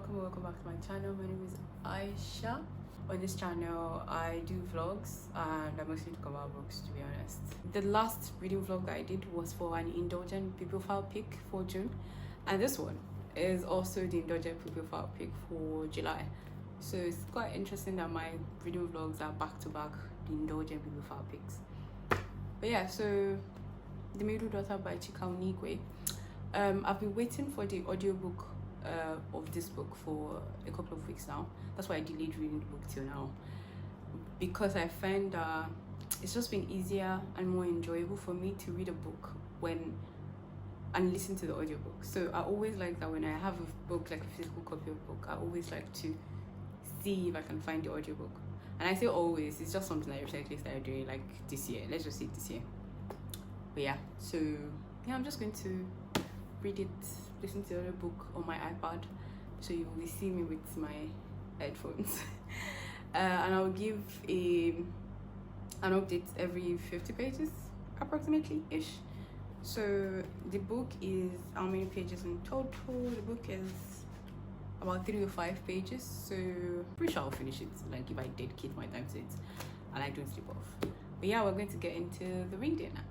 Welcome back to my channel. My name is Aisha. On this channel I do vlogs and I mostly talk about books, to be honest. The last reading vlog that I did was for an indulgent people file pick for June, and this one is also the indulgent people file pick for July. So it's quite interesting that my reading vlogs are back to back the indulgent people file picks. But yeah, so The Middle Daughter by Chika Unigwe. I've been waiting for the audiobook of this book for a couple of weeks now. That's why I delayed reading the book till now, because I find it's just been easier and more enjoyable for me to read a book and listen to the audiobook. So I always like that when I have a book, like a physical copy of a book, I always like to see if I can find the audiobook. And I say always, it's just something that I recently started doing, like this year. Let's just say this year. But yeah, so yeah, I'm just going to read it, listen to the other book on my iPad, so you will see me with my headphones. And I'll give an update every 50 pages approximately ish. So the book is, how many pages in total? The book is about 3 or 5 pages, so pretty sure I'll finish it, like if I dedicate my time to it and I don't sleep off. But yeah, we're going to get into the reading now.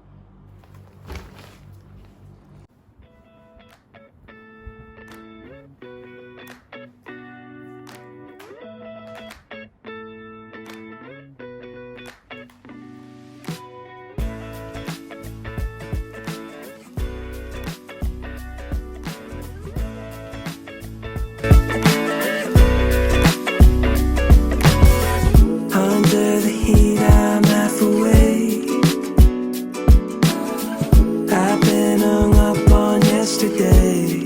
Under the heat, I'm half awake. I've been hung up on yesterdays.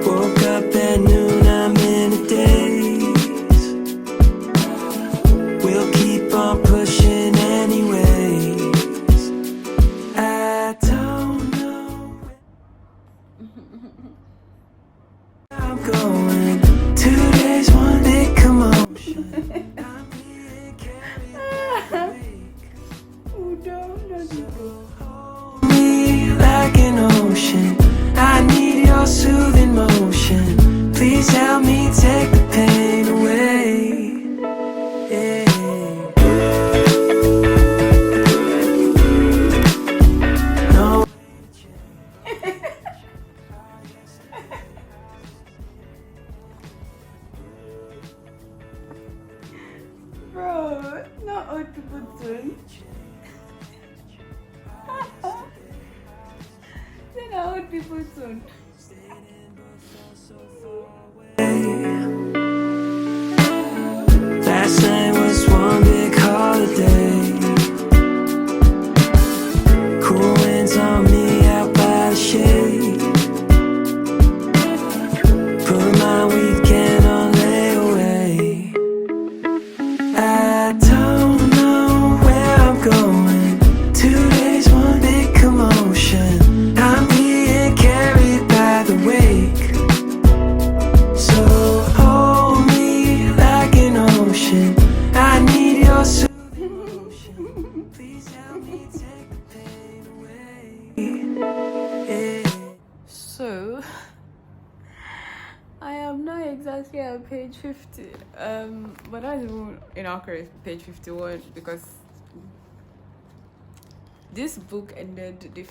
Woke up at noon, I'm in a daze. We'll keep on pushing anyways. I don't know where I'm going. 2 days, one big commotion. I'm being carried away. Hold me like an ocean. I need your soothing motion. Please help me take the pain away. Yeah. No. Bro, not old people soon. They're not old people soon. Last night was one big holiday. Cool winds on me out by the shade. Put my weekend on layaway. I don't know where I'm going. 2 days, one big commotion. I'm being carried by the wake. So hold me like an ocean. I need your soothing motion. Please help me take the pain away. Yeah. So I am not exactly at page 50, but that's even inaccurate, page 51, because this book ended, the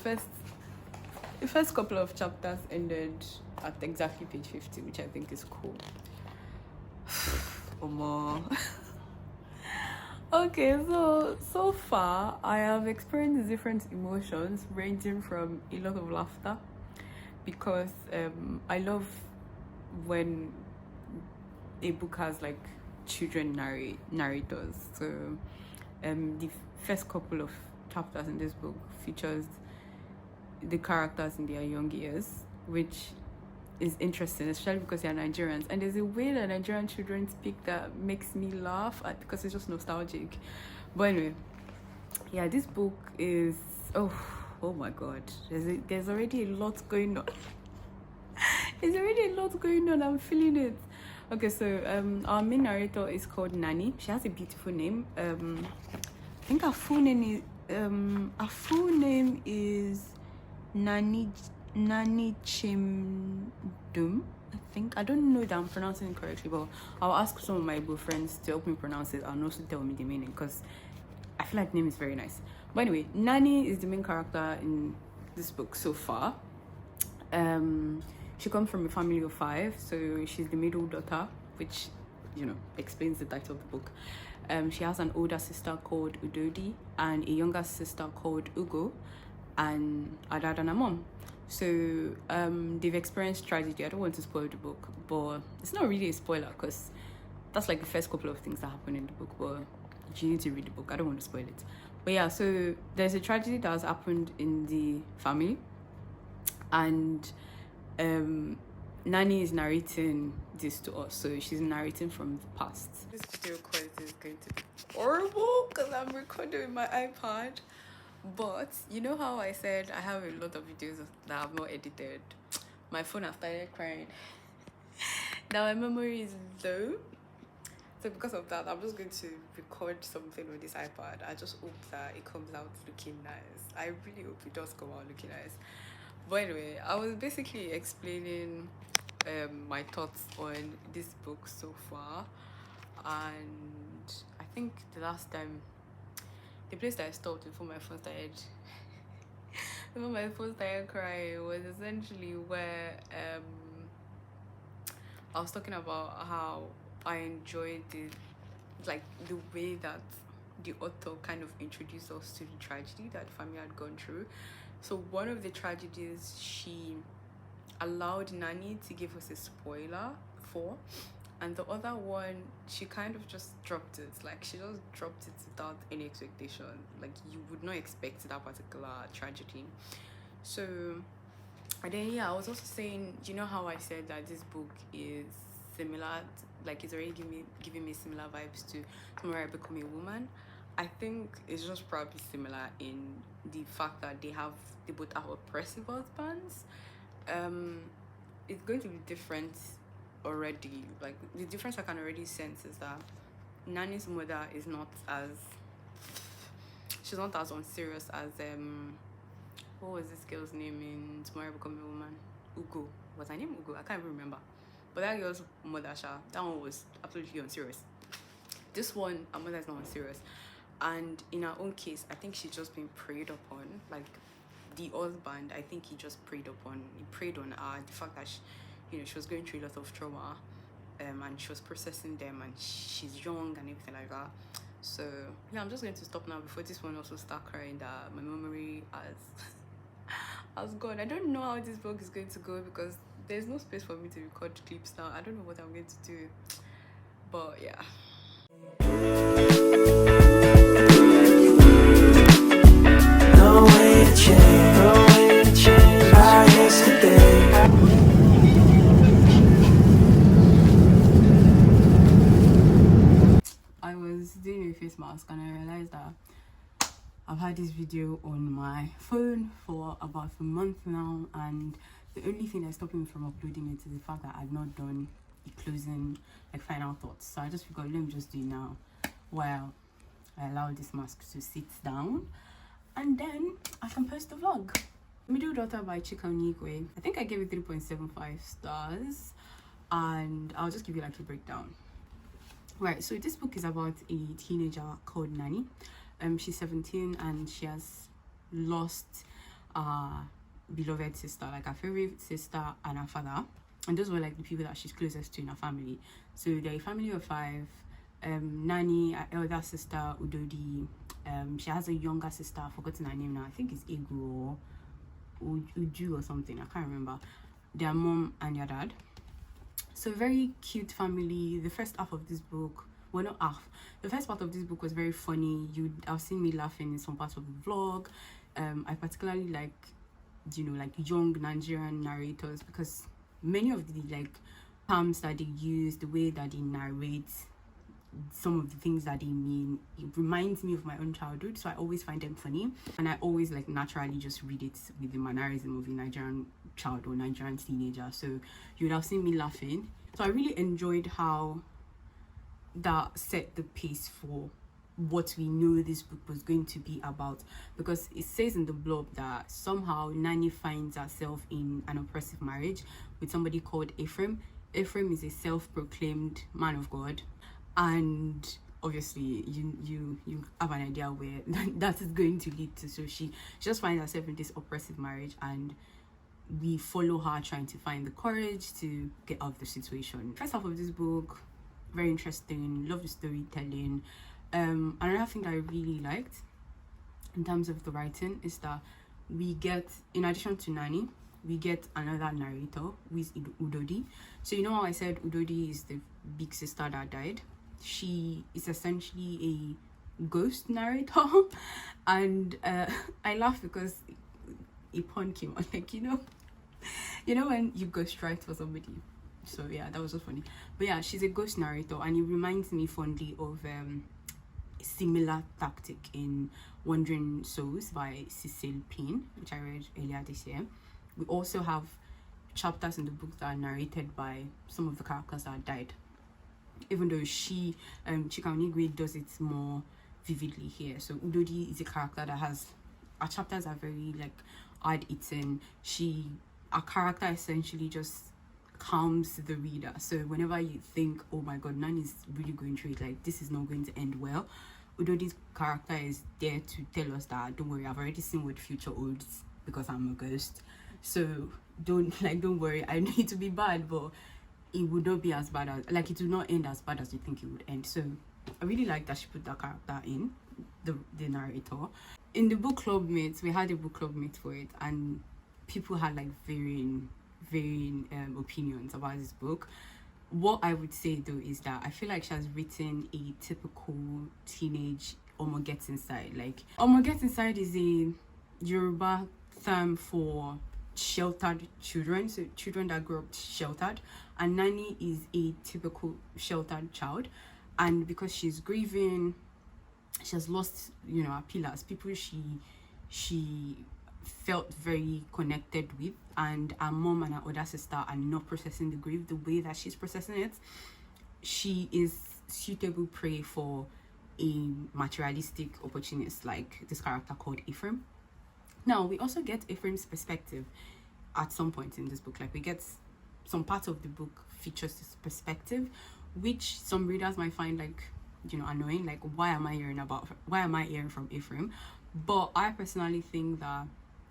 first couple of chapters ended at exactly page 50, which I think is cool. Okay, so far I have experienced different emotions ranging from a lot of laughter, because I love when a book has like children narrators. So the first couple of chapters in this book features the characters in their young years, which is interesting, especially because they are Nigerians, and there's a way that Nigerian children speak that makes me laugh because it's just nostalgic. But anyway, yeah, this book is oh my god, there's already a lot going on. There's already a lot going on. I'm feeling it. Okay, so our main narrator is called Nani. She has a beautiful name. I think her full name Her full name is Nani Chimdum, I think. I don't know that I'm pronouncing it correctly, but I'll ask some of my Igbo friends to help me pronounce it and also tell me the meaning, because I feel like the name is very nice. But anyway, Nani is the main character in this book so far. She comes from a family of 5, so she's the middle daughter, which, you know, explains the title of the book. She has an older sister called Udodi and a younger sister called Ugo, and a dad and a mom. So they've experienced tragedy. I don't want to spoil the book, but it's not really a spoiler because that's like the first couple of things that happen in the book, but you need to read the book. I don't want to spoil it. But yeah, so there's a tragedy that has happened in the family, and Nani is narrating this to us. So she's narrating from the past. This video quality is going to be horrible because I'm recording with my iPad. But you know how I said I have a lot of videos that I have not edited? My phone has started crying. Now my memory is low. So because of that, I'm just going to record something with this iPad. I just hope that it comes out looking nice. I really hope it does come out looking nice. But anyway, I was basically explaining my thoughts on this book so far. And I think the last time, the place that I stopped before my phone started crying was essentially where I was talking about how I enjoyed the way that the author kind of introduced us to the tragedy that the family had gone through. So one of the tragedies, she allowed Nani to give us a spoiler for, and the other one, she kind of just dropped it. Like, she just dropped it without any expectation. Like, you would not expect that particular tragedy. So, and then, yeah, I was also saying, you know how I said that this book is similar, like, it's already giving me similar vibes to Tomorrow I Become a Woman. I think it's just probably similar in the fact that they both have oppressive husbands. It's going to be different already. Like, the difference I can already sense is that Nani's mother is not as unserious as what was this girl's name in Tomorrow I Become a Woman? Ugo. Was her name Ugo? I can't even remember. But that girl's mother, that one was absolutely unserious. This one, her mother is not unserious. And in her own case, I think she's just been preyed upon. Like, the husband, I think he preyed on her. The fact that she was going through a lot of trauma, and she was processing them, and she's young and everything like that. So yeah, I'm just going to stop now before this one also start crying that my memory has gone. I don't know how this vlog is going to go because there's no space for me to record clips now. I don't know what I'm going to do, but yeah. No way to change our yesterday. I was doing a face mask and I realized that I've had this video on my phone for about a month now, and the only thing that's stopping me from uploading it is the fact that I've not done the closing, like, final thoughts. So I just figured, let me just do it now while I allow this mask to sit down, and then I can post the vlog. Middle Daughter by Chika Unigwe. I think I gave it 3.75 stars, and I'll just give you like a breakdown. Right, so this book is about a teenager called Nani. She's 17 and she has lost a beloved sister, like her favorite sister and her father, and those were like the people that she's closest to in her family. So they're a family of 5. Nani, her elder sister Udodi, she has a younger sister, I've forgotten her name now, I think it's Egu or Uju or something, I can't remember. Their mom and their dad. So very cute family. The first half of this book, well, not half, the first part of this book was very funny. You'd have seen me laughing in some parts of the vlog. I particularly like, like young Nigerian narrators, because many of the like terms that they use, the way that they narrate some of the things that they mean, it reminds me of my own childhood, so I always find them funny, and I always like naturally just read it with the mannerism of a Nigerian child or Nigerian teenager, so you would have seen me laughing. So I really enjoyed how that set the pace for what we know this book was going to be about, because it says in the blog that somehow Nani finds herself in an oppressive marriage with somebody called Ephraim. Ephraim is a self-proclaimed man of God, and obviously you have an idea where that is going to lead to. So she just finds herself in this oppressive marriage, and we follow her trying to find the courage to get out of the situation. First half of this book, very interesting, love the storytelling. Another thing that I really liked in terms of the writing is that we get, in addition to Nani, we get another narrator, who is Udodi. So you know how I said Udodi is the big sister that died? She is essentially a ghost narrator. And I laugh because a pun came on, like, you know when you ghostwrite for somebody. So yeah, that was so funny. But yeah, she's a ghost narrator, and it reminds me fondly of a similar tactic in Wandering Souls by Cecile Payne, which I read earlier this year. We also have chapters in the book that are narrated by some of the characters that died, even though Chika Unigwe does it more vividly here. So Udodi is a character that has, our chapters are very like hard eaten. Our character essentially just calms the reader. So whenever you think, oh my god, Nani is really going through it, like this is not going to end well, Udodi's character is there to tell us that don't worry, I've already seen what the future holds because I'm a ghost. So don't worry, I need to be bad, but it would not be as bad as, like, it will not end as bad as you think it would end. So I really like that she put that character in, the narrator. In the book club mates, we had a book club mate for it, and people had like varying opinions about this book. What I would say though is that I feel like she has written a typical teenage Omo Gets Inside. Like, Omo Gets Inside is a Yoruba term for sheltered children, so children that grow up sheltered, and Nani is a typical sheltered child. And because she's grieving, she has lost, her pillars, people she felt very connected with, and her mom and her other sister are not processing the grief the way that she's processing it. She is suitable prey for a materialistic opportunist like this character called Ephraim. Now we also get Ephraim's perspective at some point in this book. Like, we get some part of the book features this perspective, which some readers might find like annoying, like why am I hearing from Ephraim? But I personally think that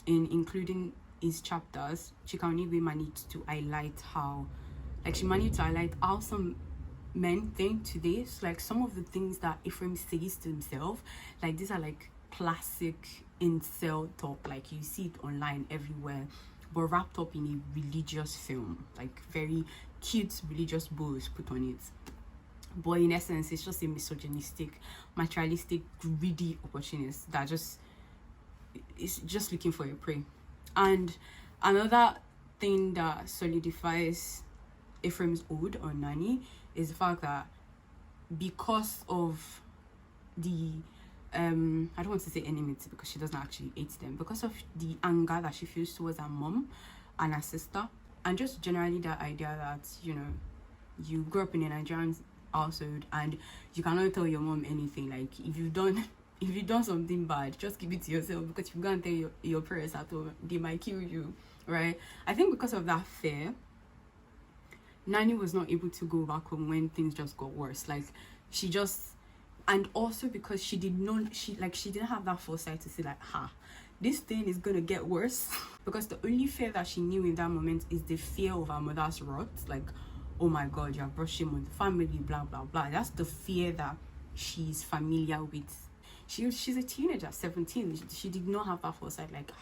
in including his chapters, Chika Unigwe managed to highlight how some men think today. So like some of the things that Ephraim says to himself, like these are like classic incel talk, like you see it online everywhere, but wrapped up in a religious film, like very cute religious bows put on it. But in essence, it's just a misogynistic, materialistic, greedy opportunist that is just looking for a prey. And another thing that solidifies Ephraim's ode on Nani is the fact that because of the I don't want to say enmity because she doesn't actually hate them, because of the anger that she feels towards her mom and her sister, and just generally that idea that you grew up in a Nigerian household and you cannot tell your mom anything. Like, if you've done something bad, just keep it to yourself, because if you go and tell your parents at home, they might kill you, right? I think because of that fear, Nani was not able to go back home when things just got worse. Like, and also because she didn't have that foresight to say like, this thing is gonna get worse. Because the only fear that she knew in that moment is the fear of her mother's wrath. Like, oh my god, you have brought shame on the family, blah blah blah. That's the fear that she's familiar with. She's a teenager, 17. She did not have that foresight, like,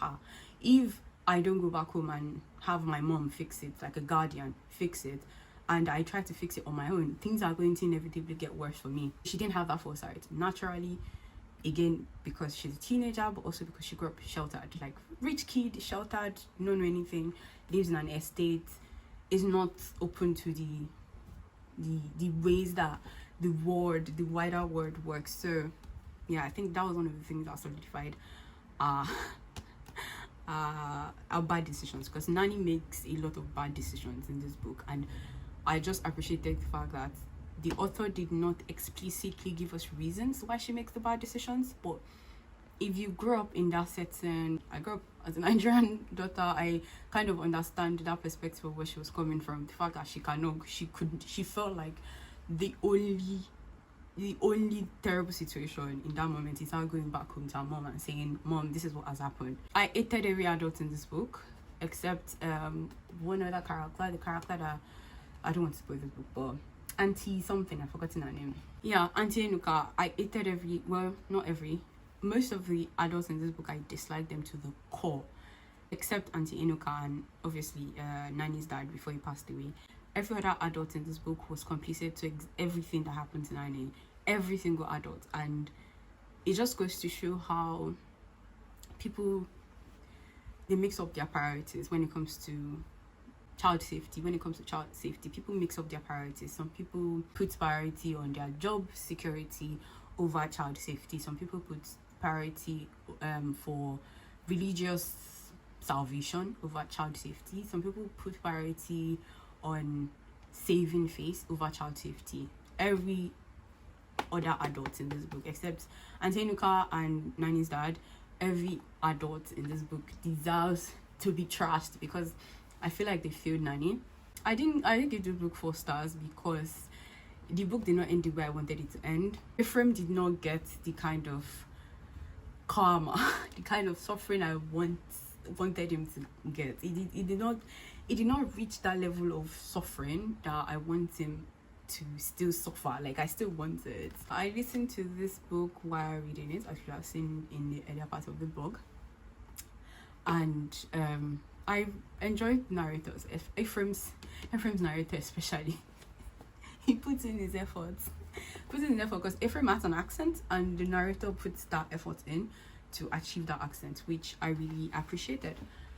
if I don't go back home and have my mom fix it, like a guardian fix it, and I try to fix it on my own, things are going to inevitably get worse for me. She didn't have that foresight. Naturally, again, because she's a teenager, but also because she grew up sheltered. Like, rich kid, sheltered, don't know anything, lives in an estate, is not open to the ways that the wider world works. So yeah, I think that was one of the things that solidified our bad decisions, because Nani makes a lot of bad decisions in this book, and I just appreciated the fact that the author did not explicitly give us reasons why she makes the bad decisions, but if you grow up in that setting, I grew up as a Nigerian daughter, I kind of understand that perspective of where she was coming from. The fact that she felt like the only terrible situation in that moment is her going back home to her mom and saying, "Mom, this is what has happened." I hated every adult in this book except one other character, the character that I don't want to spoil this book, but Auntie something, I've forgotten her name. Yeah, Auntie Enuka. I hated most of the adults in this book. I disliked them to the core, except Auntie Enuka and obviously Nani's dad before he passed away. Every other adult in this book was complicit to everything that happened to Nani. Every single adult. And it just goes to show how people, they mix up their priorities when it comes to child safety. People mix up their priorities. Some people put priority on their job security over child safety. Some people put priority for religious salvation over child safety. Some people put priority on saving face over child safety. Every other adult in this book, except Auntie Enuka and Nani's dad, every adult in this book deserves to be trashed because I feel like they failed Nani. I didn't give the book 4 stars because the book did not end the way I wanted it to end. Ephraim did not get the kind of karma, the kind of suffering I wanted him to get. It did not reach that level of suffering that I want him to still suffer. Like, I still want it. I listened to this book while reading it, as you have seen in the earlier part of the blog, and I enjoyed narrators. Ephraim's narrator especially. He puts in his efforts because Ephraim has an accent and the narrator puts that effort in to achieve that accent, which I really appreciated.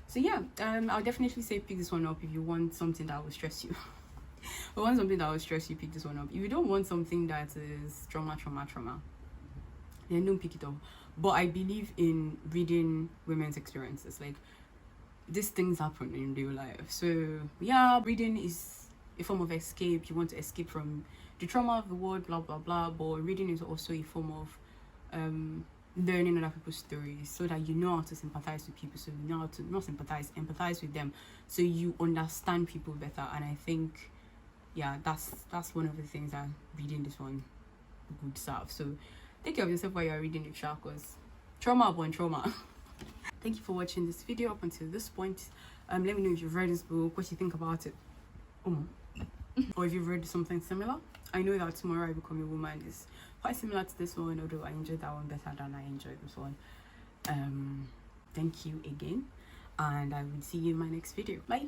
So yeah, I'll definitely say pick this one up if you want something that will stress you. If you want something that will stress you, pick this one up. If you don't want something that is trauma, then don't pick it up. But I believe in reading women's experiences. Like, these things happen in real life. So yeah, reading is a form of escape. You want to escape from the trauma of the world, blah blah blah, but reading is also a form of learning other people's stories, so that you know how to sympathize with people, so you know how to not empathize with them, so you understand people better. And I think, yeah, that's one of the things that reading this one would serve. So take care of yourself while you're reading it, because trauma upon trauma. Thank you for watching this video up until this point. Let me know if you've read this book, what you think about it, or if you've read something similar. I know that Tomorrow I Become a Woman is quite similar to this one, although I enjoyed that one better than I enjoyed this one. Thank you again, and I will see you in my next video. Bye.